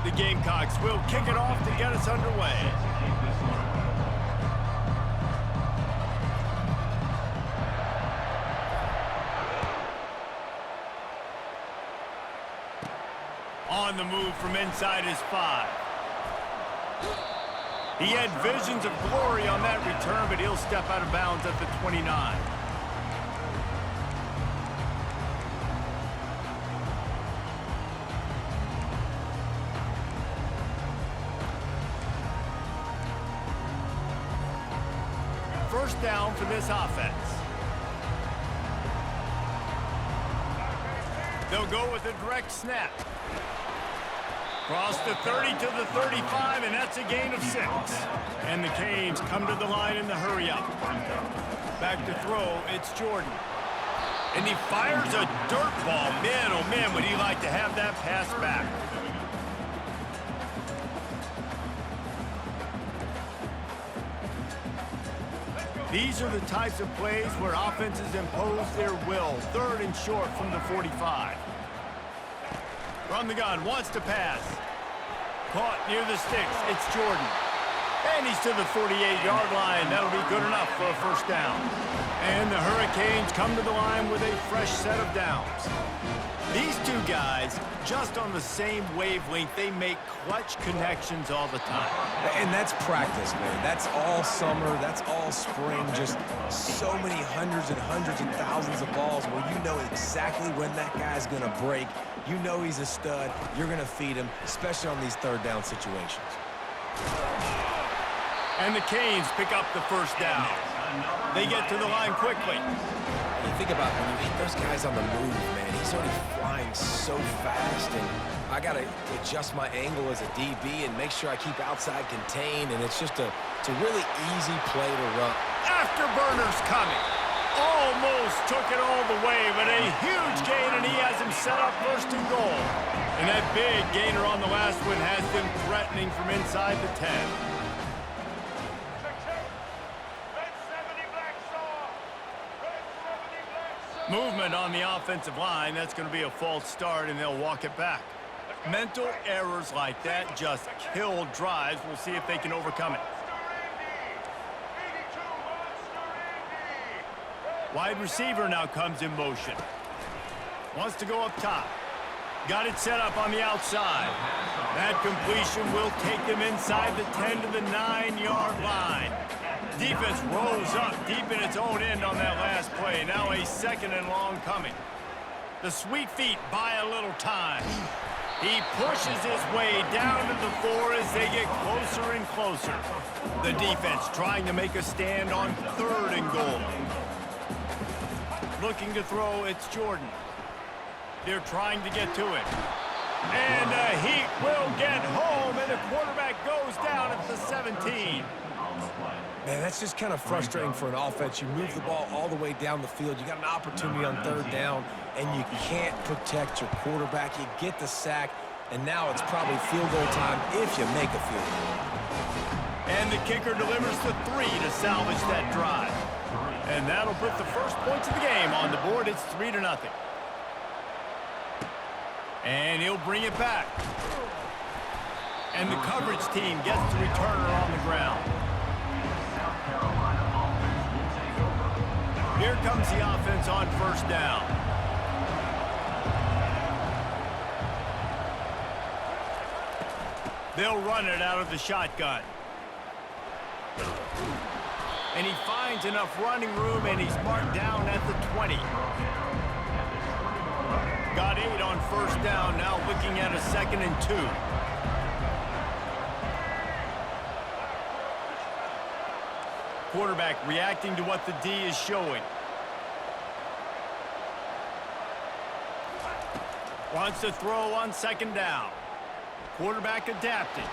The Gamecocks will kick it off to get us underway. On the move from inside his 5. He had visions of glory on that return, but he'll step out of bounds at the 29. First down for this offense. They'll go with a direct snap. Cross the 30 to the 35, and that's a gain of 6. And the Canes come to the line in the hurry-up. Back to throw, it's Jordan. And he fires a dirt ball. Man, oh man, would he like to have that pass back. These are the types of plays where offenses impose their will. 3rd and short from the 45. From the gun, wants to pass. Caught near the sticks, it's Jordan. And he's to the 48-yard line. That'll be good enough for a first down. And the Hurricanes come to the line with a fresh set of downs. These two guys, just on the same wavelength, they make clutch connections all the time. And that's practice, man. That's all summer. That's all spring. Just so many hundreds and thousands of balls where you know exactly when that guy's going to break. You know he's a stud. You're going to feed him, especially on these 3rd down situations. And the Canes pick up the first down. They get to the line quickly. You think about when you hit those guys on the move, man, he's already flying so fast, and I got to adjust my angle as a DB and make sure I keep outside contained, and it's just it's a really easy play to run. Afterburners coming. Almost took it all the way, but a huge gain, and he has him set up 1st and goal. And that big gainer on the last one has them threatening from inside the 10. Movement on the offensive line. That's going to be a false start, and they'll walk it back. Mental errors like that just kill drives. We'll see if they can overcome it. Wide receiver now comes in motion. Wants to go up top. Got it set up on the outside. That completion will take them inside the 10 to the 9-yard line. Defense rolls up deep in its own end on that last play. Now a 2nd and long coming. The Sweet Feet buy a little time. He pushes his way down to the 4 as they get closer and closer. The defense trying to make a stand on 3rd and goal. Looking to throw, it's Jordan. They're trying to get to it. And the Heat will get home, and the quarterback goes down at the 17. Man, that's just kind of frustrating for an offense. You move the ball all the way down the field. You got an opportunity on 3rd down, and you can't protect your quarterback. You get the sack, and now it's probably field goal time if you make a field goal. And the kicker delivers the 3 to salvage that drive. And that'll put the first points of the game on the board. It's 3-0. And he'll bring it back. And the coverage team gets the returner on the ground. Here comes the offense on 1st down. They'll run it out of the shotgun. And he finds enough running room, and he's marked down at the 20. Got 8 on 1st down, now looking at a 2nd and 2. Quarterback reacting to what the D is showing. Wants to throw on second down. Quarterback adapting.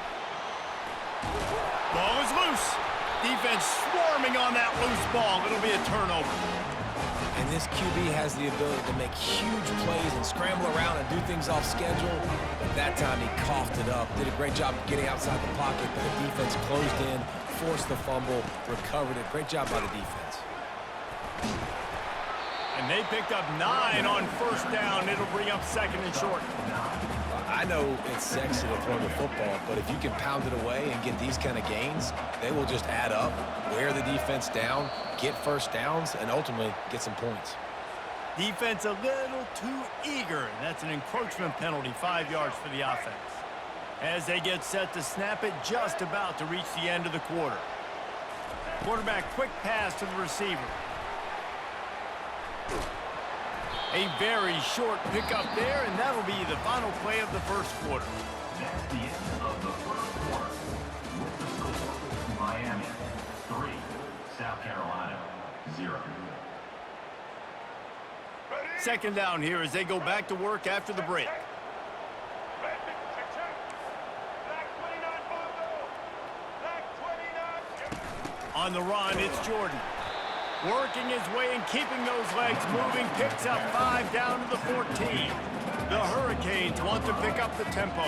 Ball is loose. Defense swarming on that loose ball. It'll be a turnover. And this QB has the ability to make huge plays and scramble around and do things off schedule. But that time he coughed it up. Did a great job of getting outside the pocket, but the defense closed in, forced the fumble, recovered it. Great job by the defense. And they picked up 9 on first down. It'll bring up second and short. I know it's sexy to throw the football, but if you can pound it away and get these kind of gains, they will just add up, wear the defense down, get first downs, and ultimately get some points. Defense a little too eager. That's an encroachment penalty, 5 yards for the offense. As they get set to snap it, just about to reach the end of the quarter. Quarterback quick pass to the receiver. A very short pickup there, and that'll be the final play of the first quarter. That's the end of the first quarter. With the score, Miami 3, South Carolina 0. Second down here as they go back to work after the break. On the run, it's Jordan. Working his way and keeping those legs moving, picks up 5 down to the 14. The Hurricanes want to pick up the tempo.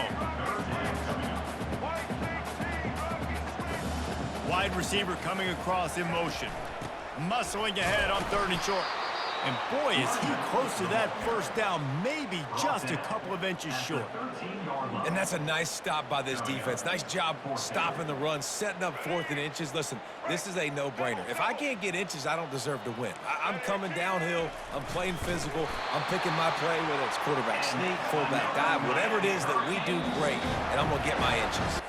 Wide receiver coming across in motion. Muscling ahead on 3rd and short. And boy, is he close to that first down, maybe just a couple of inches short. And that's a nice stop by this defense. Nice job stopping the run, setting up 4th and inches. Listen, this is a no-brainer. If I can't get inches, I don't deserve to win. I'm coming downhill. I'm playing physical. I'm picking my play, whether it's quarterback sneak, fullback dive, whatever it is that we do great, and I'm going to get my inches.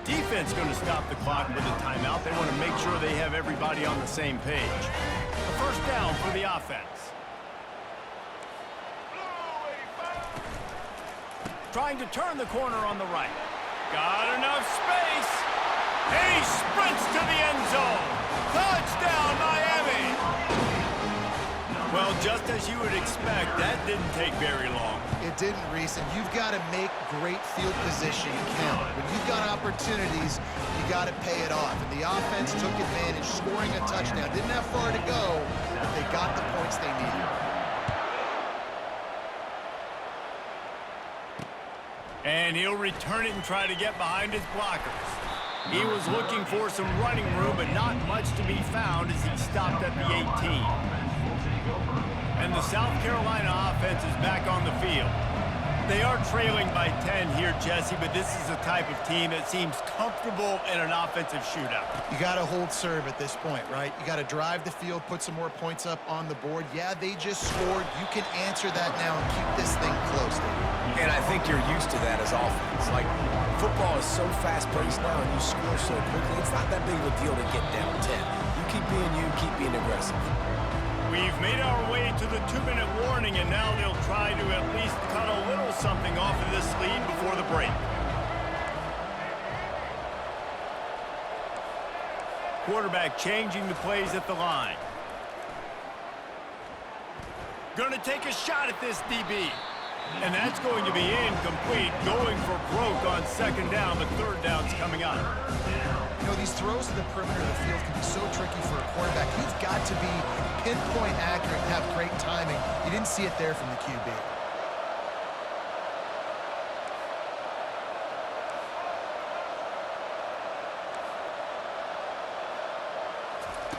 Defense going to stop the clock with a timeout. They want to make sure they have everybody on the same page. A first down for the offense. Trying to turn the corner on the right. Got enough space. And he sprints to the end zone. Touchdown, Miami. Well, just as you would expect, that didn't take very long. It didn't, Reese, and you've got to make great field position count. When you've got opportunities, you got to pay it off. And the offense took advantage, scoring a touchdown. Didn't have far to go, but they got the points they needed. And he'll return it and try to get behind his blockers. He was looking for some running room, but not much to be found as he stopped at the 18. And the South Carolina offense is back on the field. They are trailing by 10 here, Jesse, but this is the type of team that seems comfortable in an offensive shootout. You got to hold serve at this point, right? You got to drive the field, put some more points up on the board. Yeah, they just scored. You can answer that now and keep this thing close. And I think you're used to that as offense. Like, football is so fast-paced now and you score so quickly, it's not that big of a deal to get down 10. You keep being you, keep being aggressive. We've made our way to the 2-minute warning, and now they'll try to at least cut a little something off of this lead before the break. Quarterback changing the plays at the line. Going to take a shot at this DB. And that's going to be incomplete, going for broke on second down, but third down's coming up. You know, these throws to the perimeter of the field can be so tricky for a quarterback. You've got to be pinpoint accurate and have great timing. You didn't see it there from the QB.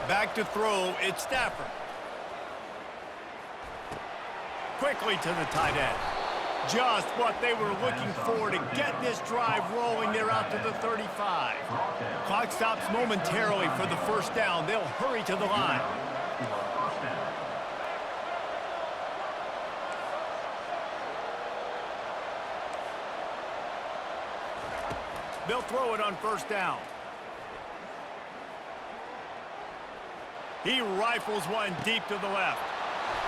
Back to throw, it's Stafford. Quickly to the tight end. Just what they were looking for to get this drive rolling. They're out to the 35. Clock stops momentarily for the first down. They'll hurry to the line. They'll throw it on first down. He rifles one deep to the left.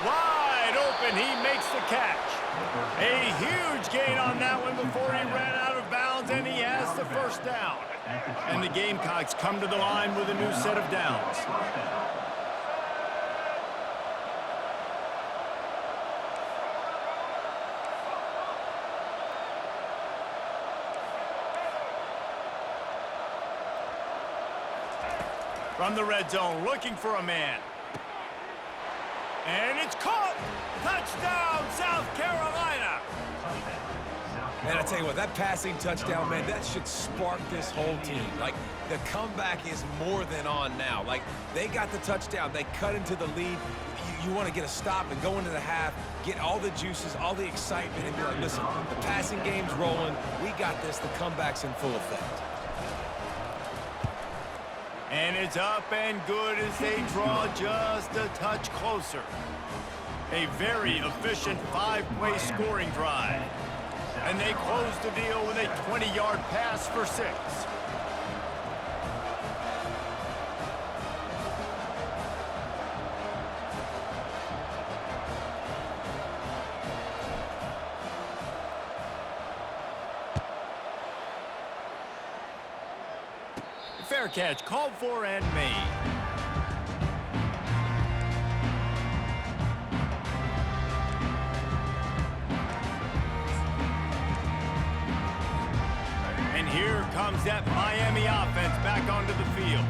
Wide open, he makes the catch. A huge gain on that one before he ran out of bounds, and he has the first down. And the Gamecocks come to the line with a new set of downs. From the red zone, looking for a man. And it's caught! Touchdown, South Carolina! Man, I tell you what, that passing touchdown, man, that should spark this whole team. Like, the comeback is more than on now. Like, they got the touchdown. They cut into the lead. You want to get a stop and go into the half, get all the juices, all the excitement, and be like, listen, the passing game's rolling. We got this. The comeback's in full effect. And it's up and good as they draw just a touch closer. A very efficient 5-play scoring drive. And they close the deal with a 20-yard pass for 6. Fair catch called for and made. And here comes that Miami offense back onto the field.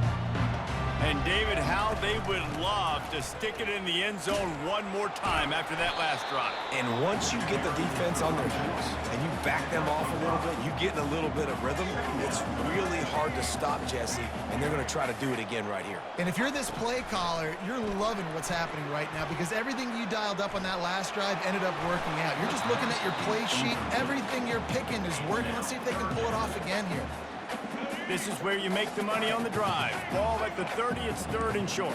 And David, how they would love to stick it in the end zone one more time after that last drive. And once you get the defense on their heels and you back them off a little bit, you get in a little bit of rhythm, it's really hard to stop, Jesse, and they're going to try to do it again right here. And if you're this play caller, you're loving what's happening right now because everything you dialed up on that last drive ended up working out. You're just looking at your play sheet. Everything you're picking is working. Let's see if they can pull it off again here. This is where you make the money on the drive. Ball at the 30, it's 3rd and short.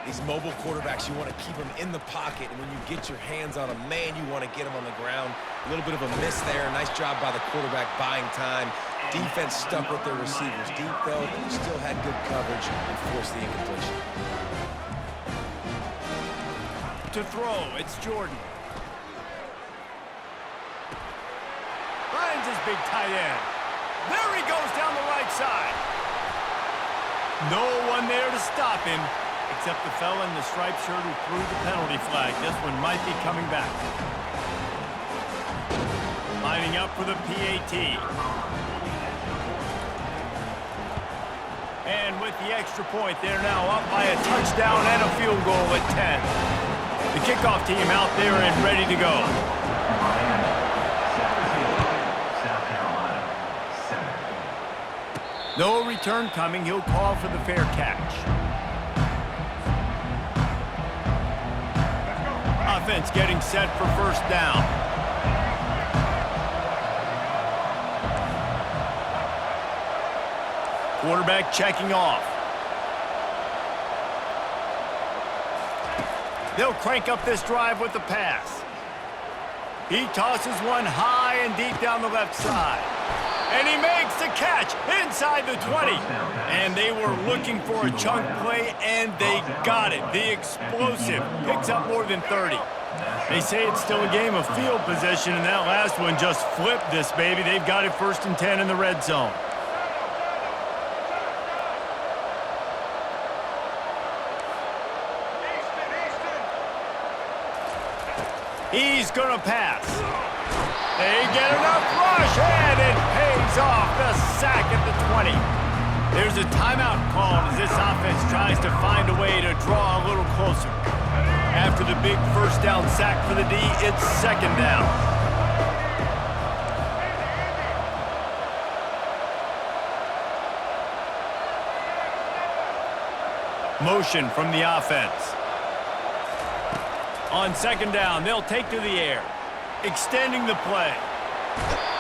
These mobile quarterbacks, you want to keep them in the pocket, and when you get your hands on them, man, you want to get them on the ground. A little bit of a miss there. Nice job by the quarterback buying time. Defense stuck with their receivers deep, though, still had good coverage and forced the incompletion. To throw, it's Jordan. Finds his big tight end. There he goes down the right side. No one there to stop him, except the fella in the striped shirt who threw the penalty flag. This one might be coming back. Lining up for the PAT. And with the extra point, they're now up by a touchdown and a field goal at 10. The kickoff team out there and ready to go. No return coming. He'll call for the fair catch. Offense getting set for first down. Quarterback checking off. They'll crank up this drive with the pass. He tosses one high and deep down the left side. And he makes the catch inside the 20. And they were looking for a chunk play, and they got it. The explosive picks up more than 30. They say it's still a game of field position, and that last one just flipped this baby. They've got it 1st and 10 in the red zone. He's going to pass. They get enough rush, and it pays off the sack at the 20. There's a timeout called as this offense tries to find a way to draw a little closer. After the big first down sack for the D, it's 2nd down. Motion from the offense. On 2nd down, they'll take to the air. Extending the play.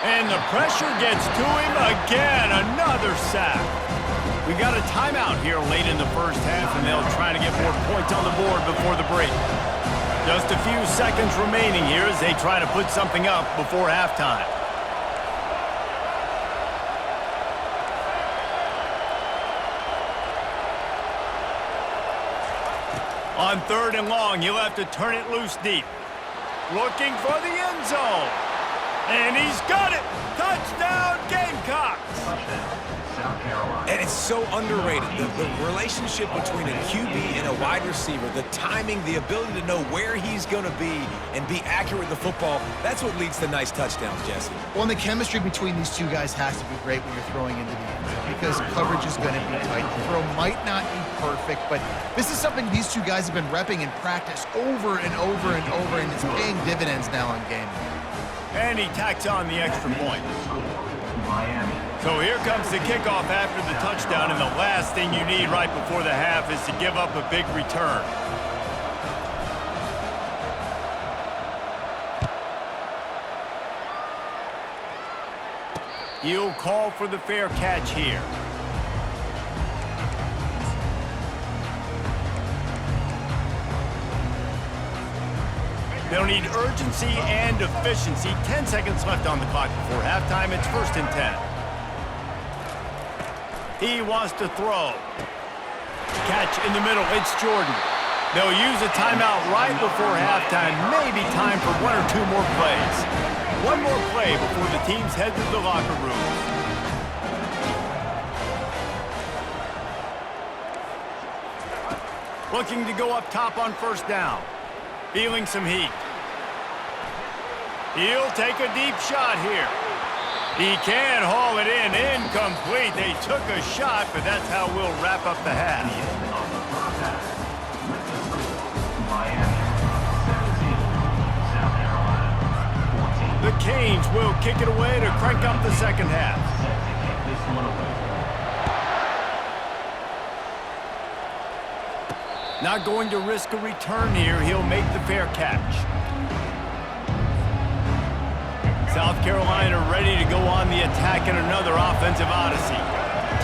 And the pressure gets to him again. Another sack. We got a timeout here late in the first half, and they'll try to get more points on the board before the break. Just a few seconds remaining here as they try to put something up before halftime. On 3rd and long, he'll have to turn it loose deep. Looking for the end zone. And he's got it. Touchdown, Gamecocks! so underrated. The relationship between a QB and a wide receiver, the timing, the ability to know where he's going to be and be accurate with the football, that's what leads to nice touchdowns, Jesse. Well, and the chemistry between these two guys has to be great when you're throwing into the end zone because coverage is going to be tight. The throw might not be perfect, but this is something these two guys have been repping in practice over and over and over, and it's paying dividends now on game. And he tacks on the extra point. Miami. So here comes the kickoff after the touchdown, and the last thing you need right before the half is to give up a big return. He'll call for the fair catch here. They'll need urgency and efficiency. 10 seconds left on the clock before halftime. It's 1st and 10. He wants to throw. Catch in the middle. It's Jordan. They'll use a timeout right before halftime. Maybe time for 1 or 2 more plays. One more play before the teams head to the locker rooms. Looking to go up top on 1st down. Feeling some heat. He'll take a deep shot here. He can haul it in. Incomplete. They took a shot, but that's how we'll wrap up the half. Miami 17, South Carolina 14. The Canes will kick it away to crank up the second half. Set to kick this one away. Not going to risk a return here. He'll make the fair catch. South Carolina ready to go on the attack in another offensive odyssey.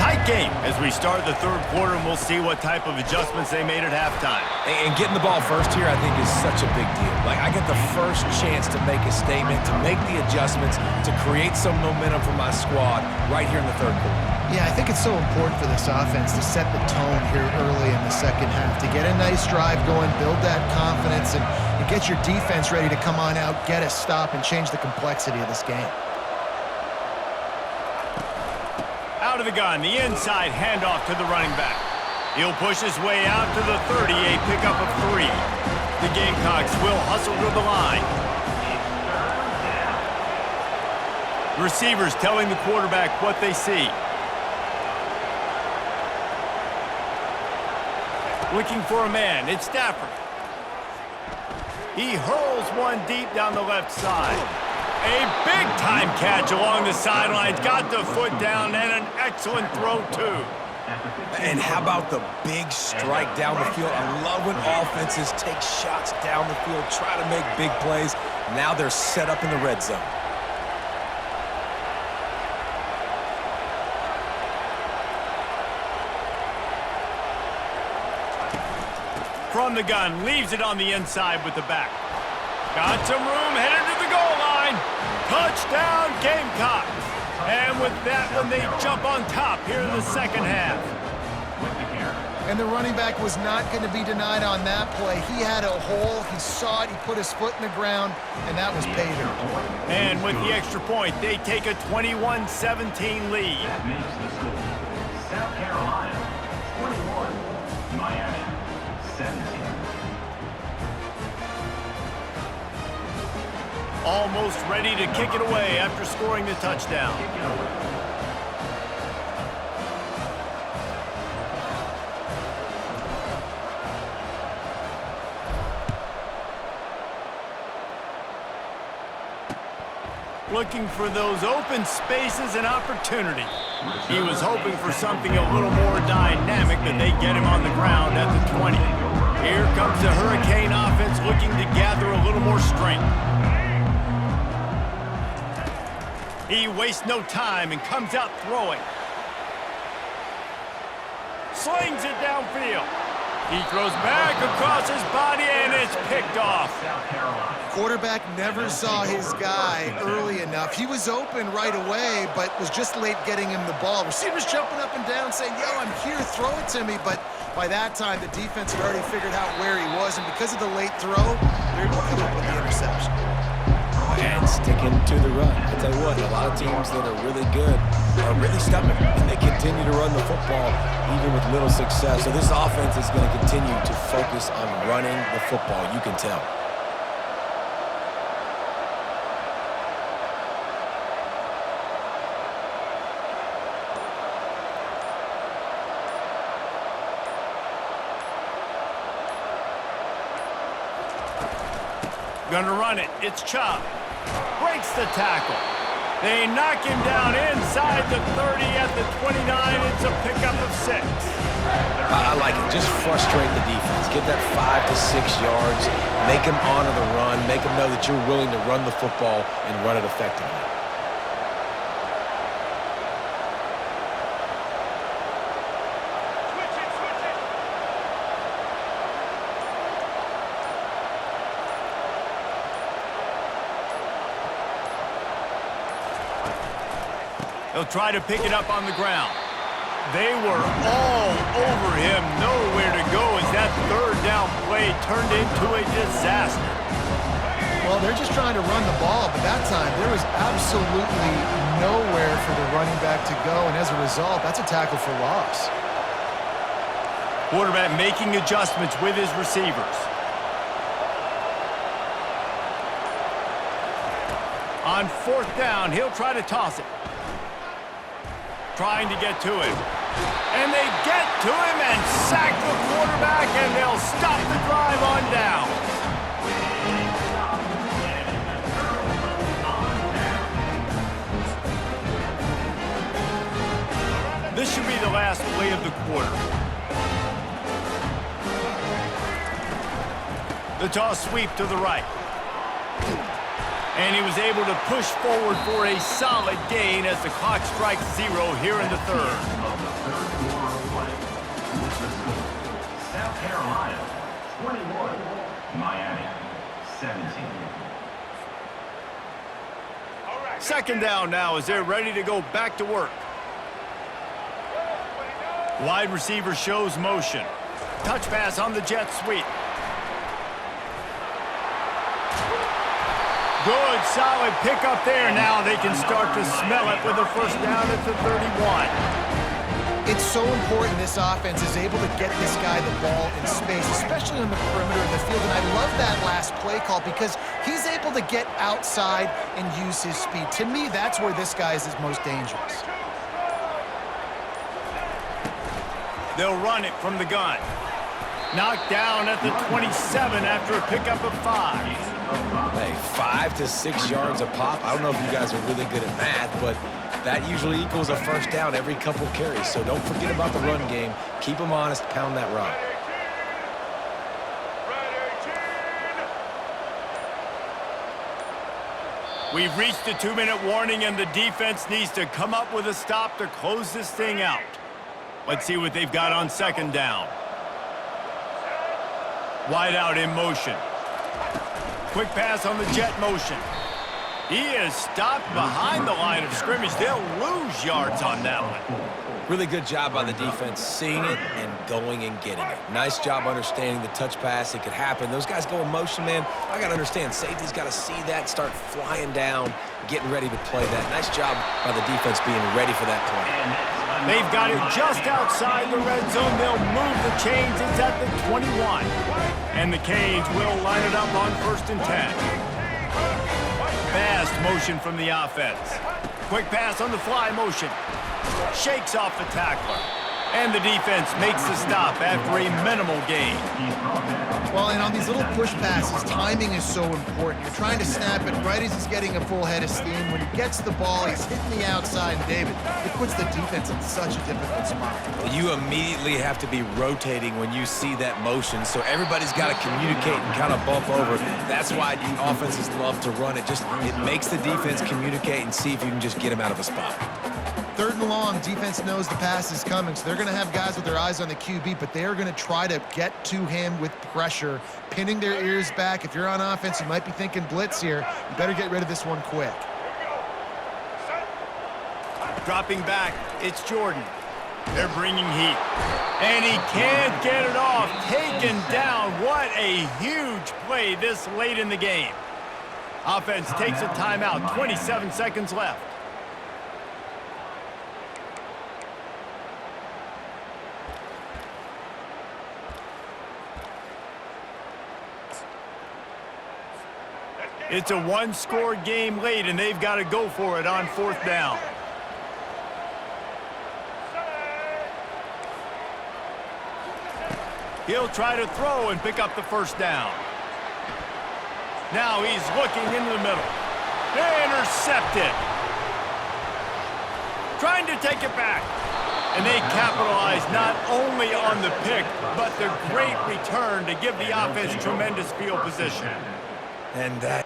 Tight game as we start the 3rd quarter, and we'll see what type of adjustments they made at halftime. And getting the ball first here, I think, is such a big deal. Like, I get the first chance to make a statement, to make the adjustments, to create some momentum for my squad right here in the 3rd quarter. Yeah, I think it's so important for this offense to set the tone here early in the second half, to get a nice drive going, build that confidence, and get your defense ready to come on out, get a stop, and change the complexity of this game. Out of the gun, the inside handoff to the running back. He'll push his way out to the 30, a pickup of 3. The Gamecocks will hustle to the line. Receivers telling the quarterback what they see. Looking for a man, it's Stafford. He hurls one deep down the left side. A big-time catch along the sidelines. Got the foot down and an excellent throw, too. And how about the big strike down the field? I love when offenses take shots down the field, try to make big plays. Now they're set up in the red zone. From the gun, leaves it on the inside with the back. Got some room, headed to the goal line. Touchdown, Gamecocks. And with that one, they jump on top here in the second half. And the running back was not going to be denied on that play. He had a hole, he saw it, he put his foot in the ground, and that was pay dirt. And with the extra point, they take a 21-17 lead. That makes the score South Carolina 21, Miami 17. Almost ready to kick it away after scoring the touchdown. Looking for those open spaces and opportunity. He was hoping for something a little more dynamic, but they get him on the ground at the 20. Here comes the Hurricane offense looking to gather a little more strength. He wastes no time and comes out throwing. Slings it downfield. He throws back across his body, and it's picked off. South Carolina. Quarterback never saw his guy early enough. He was open right away, but was just late getting him the ball. Receivers jumping up and down saying, yo, I'm here, throw it to me. But by that time, the defense had already figured out where he was, and because of the late throw, they're able to come up with the interception. and sticking to the run. I tell you what, a lot of teams that are really good are really stubborn, and they continue to run the football even with little success. So this offense is going to continue to focus on running the football. You can tell. Gonna run it. It's Chubb. Breaks the tackle. They knock him down inside the 30 at the 29. It's a pickup of 6. I like it. Just frustrate the defense. Get that 5 to 6 yards. Make them honor the run. Make them know that you're willing to run the football and run it effectively. He'll try to pick it up on the ground. They were all over him, nowhere to go as that third down play turned into a disaster. Well, they're just trying to run the ball, but that time there was absolutely nowhere for the running back to go, and as a result, that's a tackle for loss. Quarterback making adjustments with his receivers. On 4th down, he'll try to toss it. Trying to get to him. And they get to him and sack the quarterback, and they'll stop the drive on down. This should be the last play of the quarter. The toss sweep to the right. And he was able to push forward for a solid gain as the clock strikes 0 here in the third. South Carolina, 21. Miami, 17. 2nd down now as they're ready to go back to work. Wide receiver shows motion. Touch pass on the jet sweep. Good, solid pickup there. Now they can start to smell it with a 1st down at the 31. It's so important this offense is able to get this guy the ball in space, especially on the perimeter of the field. And I love that last play call because he's able to get outside and use his speed. To me, that's where this guy is his most dangerous. They'll run it from the gun. Knocked down at the 27 after a pickup of 5. Hey, 5 to 6 yards a pop. I don't know if you guys are really good at math, but that usually equals a 1st down every couple carries. So don't forget about the run game. Keep them honest. Pound that rock. We've reached a 2-minute warning, and the defense needs to come up with a stop to close this thing out. Let's see what they've got on 2nd down. Wide out in motion. Quick pass on the jet motion. He is stopped behind the line of scrimmage. They'll lose yards on that one. Really good job by the defense seeing it and going and getting it. Nice job understanding the touch pass. It could happen. Those guys go in motion, man. I got to understand. Safety's got to see that, start flying down, getting ready to play that. Nice job by the defense being ready for that play. They've got it just outside the red zone. They'll move the chains. It's at the 21. And the Canes will line it up on 1st and 10. Fast motion from the offense. Quick pass on the fly motion. Shakes off the tackler. And the defense makes the stop after a minimal gain. Well, and on these little push passes, timing is so important. You're trying to snap it right as he's getting a full head of steam. When he gets the ball, he's hitting the outside. And David, it puts the defense in such a difficult spot. You immediately have to be rotating when you see that motion, so everybody's got to communicate and kind of bump over. That's why the offenses love to run it. It makes the defense communicate and see if you can just get him out of a spot. 3rd and long, defense knows the pass is coming, so they're going to have guys with their eyes on the QB, but they're going to try to get to him with pressure, pinning their ears back. If you're on offense, you might be thinking blitz here. You better get rid of this one quick. Dropping back, it's Jordan. They're bringing heat. And he can't get it off. Taken down. What a huge play this late in the game. Offense takes a timeout, 27 seconds left. It's a one-score game late, and they've got to go for it on 4th down. He'll try to throw and pick up the 1st down. Now he's looking into the middle. Intercepted. Trying to take it back. And they capitalize not only on the pick, but the great return to give the offense tremendous field position. And that...